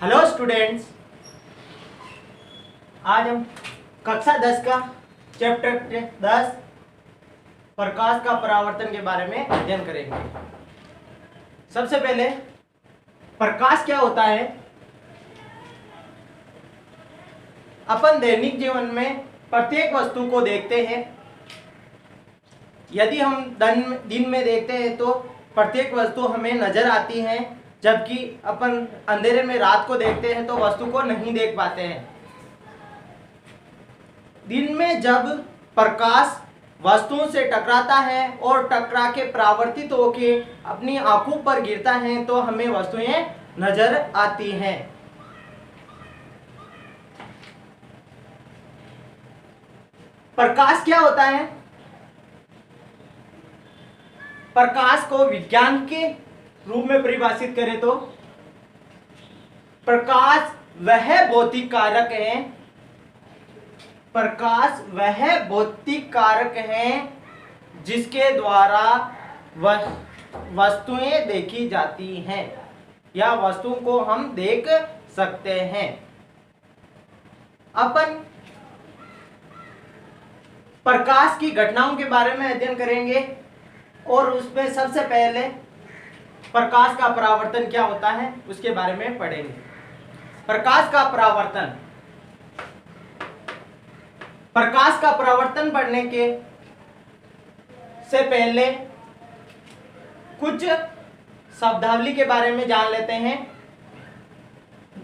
Hello students, आज हम कक्षा 10 का चैप्टर 10 प्रकाश का परावर्तन के बारे में अध्ययन करेंगे। सबसे पहले प्रकाश क्या होता है। अपन दैनिक जीवन में प्रत्येक वस्तु को देखते हैं। यदि हम दिन में देखते हैं तो प्रत्येक वस्तु हमें नजर आती है, जबकि अपन अंधेरे में रात को देखते हैं तो वस्तु को नहीं देख पाते हैं। दिन में जब प्रकाश वस्तुओं से टकराता है और टकरा के परावर्तित होके अपनी आंखों पर गिरता है तो हमें वस्तुएं नजर आती हैं। प्रकाश क्या होता है? प्रकाश को विज्ञान के रूप में परिभाषित करें तो प्रकाश वह भौतिक कारक है, प्रकाश वह भौतिक कारक है जिसके द्वारा वस्तुएं देखी जाती हैं या वस्तुओं को हम देख सकते हैं। अपन प्रकाश की घटनाओं के बारे में अध्ययन करेंगे और उसमें सबसे पहले प्रकाश का परावर्तन क्या होता है उसके बारे में पढ़ेंगे। प्रकाश का परावर्तन, प्रकाश का परावर्तन पढ़ने के से पहले कुछ शब्दावली के बारे में जान लेते हैं।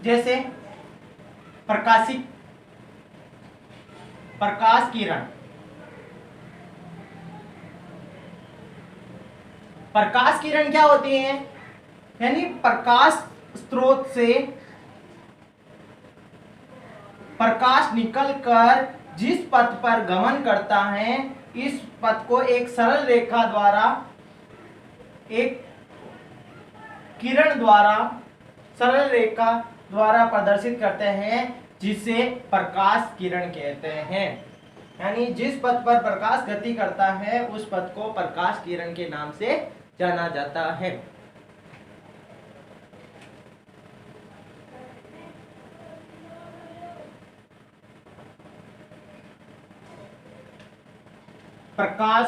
जैसे प्रकाश किरण। प्रकाश किरण क्या होती है? यानी प्रकाश स्रोत से प्रकाश निकलकर जिस पथ पर गमन करता है, इस पथ को एक सरल रेखा द्वारा, एक किरण द्वारा, सरल रेखा द्वारा प्रदर्शित करते हैं, जिसे प्रकाश किरण कहते हैं। यानी जिस पथ पर प्रकाश गति करता है उस पथ को प्रकाश किरण के नाम से जाना जाता है। प्रकाश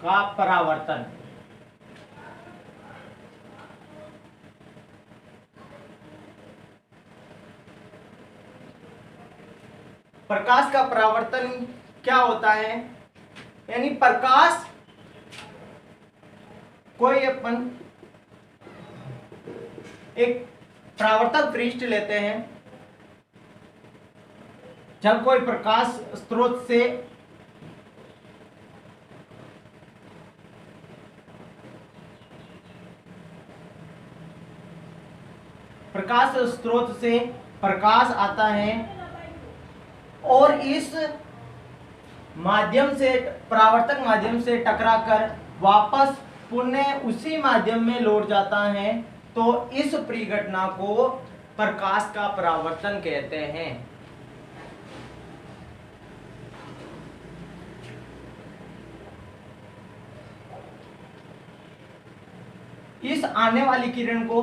का परावर्तन, प्रकाश का परावर्तन क्या होता है? यानी प्रकाश कोई अपन एक परावर्तक पृष्ठ लेते हैं। जब कोई प्रकाश स्रोत से प्रकाश आता है और इस माध्यम से, परावर्तक माध्यम से टकराकर वापस पुनः उसी माध्यम में लौट जाता है, तो इस परिघटना को प्रकाश का परावर्तन कहते हैं। इस आने वाली किरण को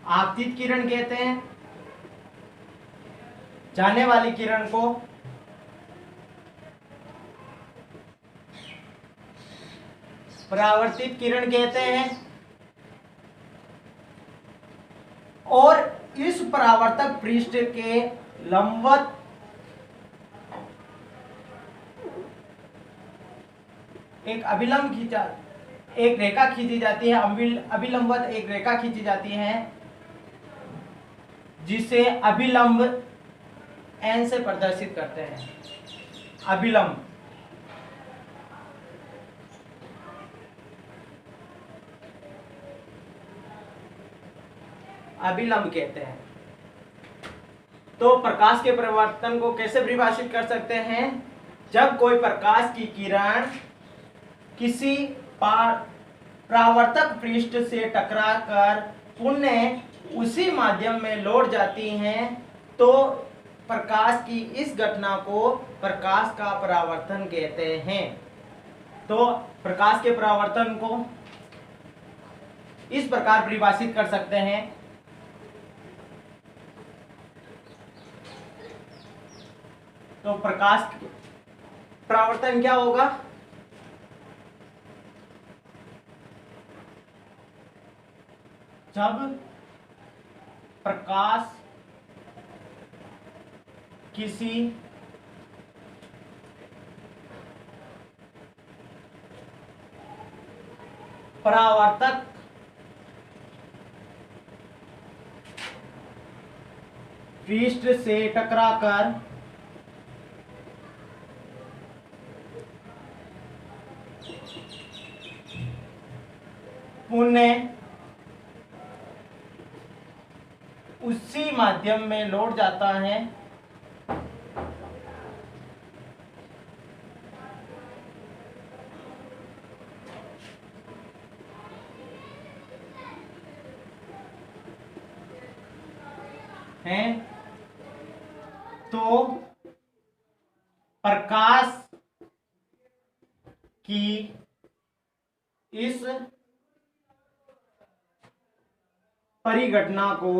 आपतित किरण कहते हैं, जाने वाली किरण को परावर्तित किरण कहते हैं। और इस परावर्तक पृष्ठ के लंबवत एक रेखा खींची जाती है, अभिलंबवत एक रेखा खींची जाती है, जिसे अभिलंब एन से प्रदर्शित करते हैं। अभिलंब कहते हैं। तो प्रकाश के परिवर्तन को कैसे परिभाषित कर सकते हैं? जब कोई प्रकाश की किरण किसी परावर्तक पृष्ठ से टकराकर पुनः उसी माध्यम में लौट जाती हैं, तो प्रकाश की इस घटना को प्रकाश का परावर्तन कहते हैं। तो प्रकाश के परावर्तन को इस प्रकार परिभाषित कर सकते हैं। तो प्रकाश परावर्तन क्या होगा? जब प्रकाश किसी परावर्तक पृष्ठ से टकराकर पुनः उसी माध्यम में लौट जाता है तो प्रकाश की इस परिघटना को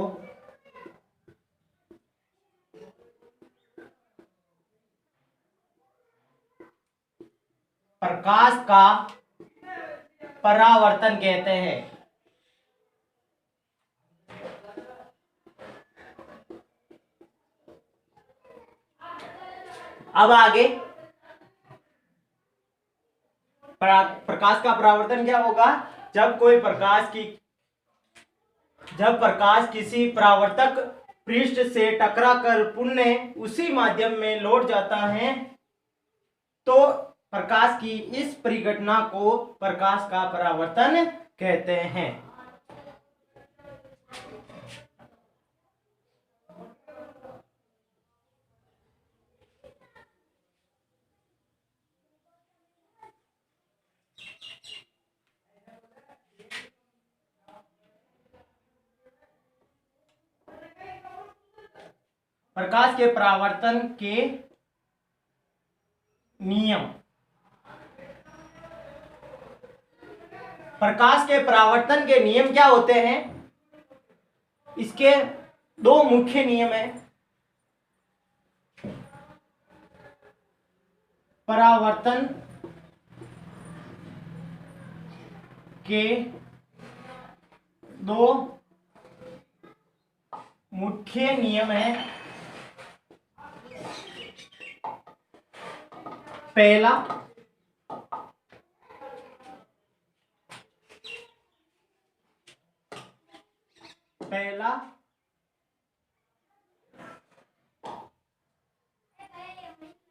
प्रकाश का परावर्तन कहते हैं। अब आगे प्रकाश का परावर्तन क्या होगा? जब प्रकाश किसी परावर्तक पृष्ठ से टकराकर पुनः उसी माध्यम में लौट जाता है तो प्रकाश की इस परिघटना को प्रकाश का परावर्तन कहते हैं। प्रकाश के परावर्तन के नियम। प्रकाश के परावर्तन के नियम क्या होते हैं? इसके दो मुख्य नियम हैं। परावर्तन के दो मुख्य नियम हैं। पहला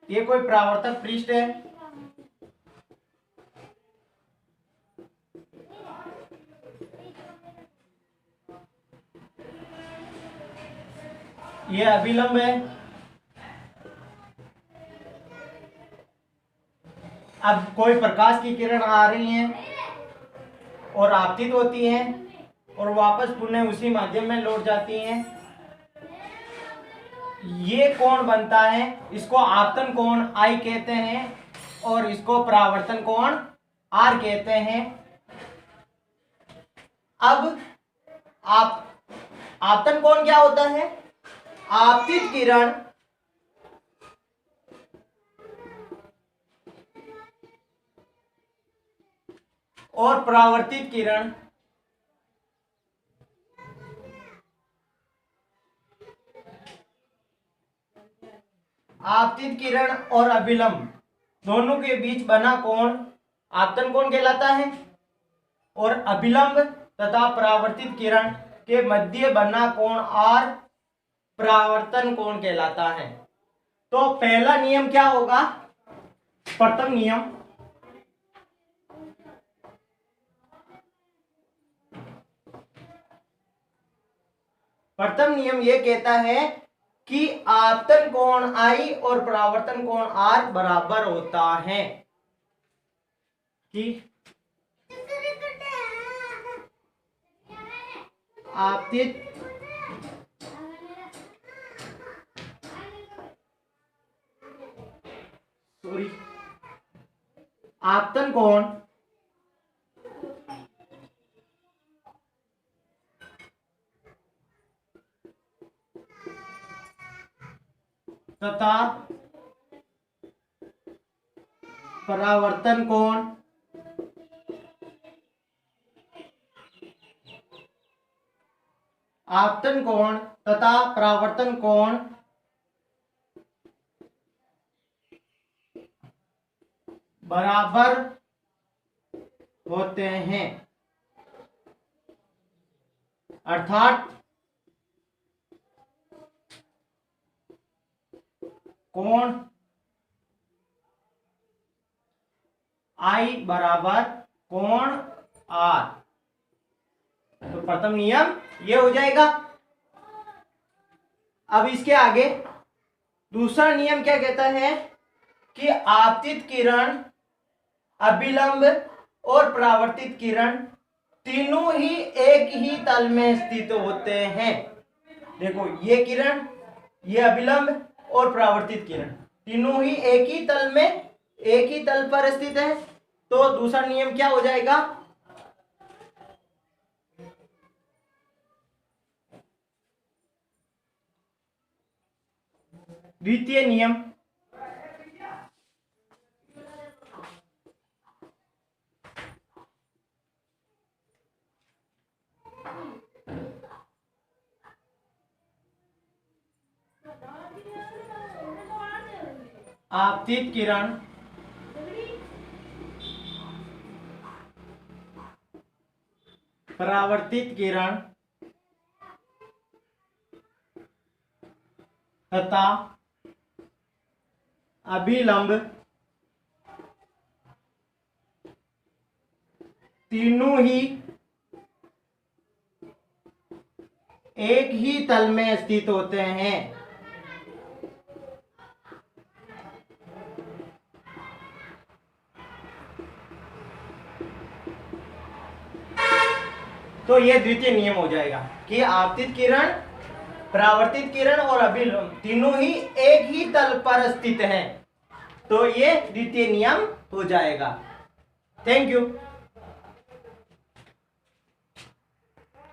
ये कोई परावर्तक पृष्ठ है, ये अभिलंब है। अब कोई प्रकाश की किरण आ रही है और आपतित होती हैं और वापस पुनः उसी माध्यम में लौट जाती हैं। ये कोण बनता है, इसको आपतन कोण I कहते हैं और इसको परावर्तन कोण R कहते हैं। अब आपतन कोण क्या होता है? आपतित किरण और परावर्तित किरण आपतित किरण और अभिलंब दोनों के बीच बना कोण आपतन कोण कहलाता है और अभिलंब तथा परावर्तित किरण के मध्य बना कोण R परावर्तन कोण कहलाता है। तो पहला नियम क्या होगा? प्रथम नियम यह कहता है कि आपतन कोण I और परावर्तन कोण R बराबर होता है। कि आपतित आपतन कोण तथा परावर्तन कोण आपतन कोण तथा परावर्तन कोण बराबर होते हैं। अर्थात कोण आई बराबर कोण आर। तो प्रथम नियम ये हो जाएगा। अब इसके आगे दूसरा नियम क्या कहता है कि आपतित किरण, अभिलंब और परावर्तित किरण तीनों ही एक ही तल में स्थित होते हैं। देखो ये किरण, ये अभिलंब और परावर्तित किरण तीनों ही एक ही तल में, एक ही तल पर स्थित है। तो दूसरा नियम क्या हो जाएगा? द्वितीय नियम आपतित किरण, परावर्तित किरण तथा अभिलंब तीनों ही एक ही तल में स्थित होते हैं। तो यह द्वितीय नियम हो जाएगा कि आपतित किरण, परावर्तित किरण और अभिलंब तीनों ही एक ही तल पर स्थित हैं। तो ये द्वितीय नियम हो जाएगा। Thank you.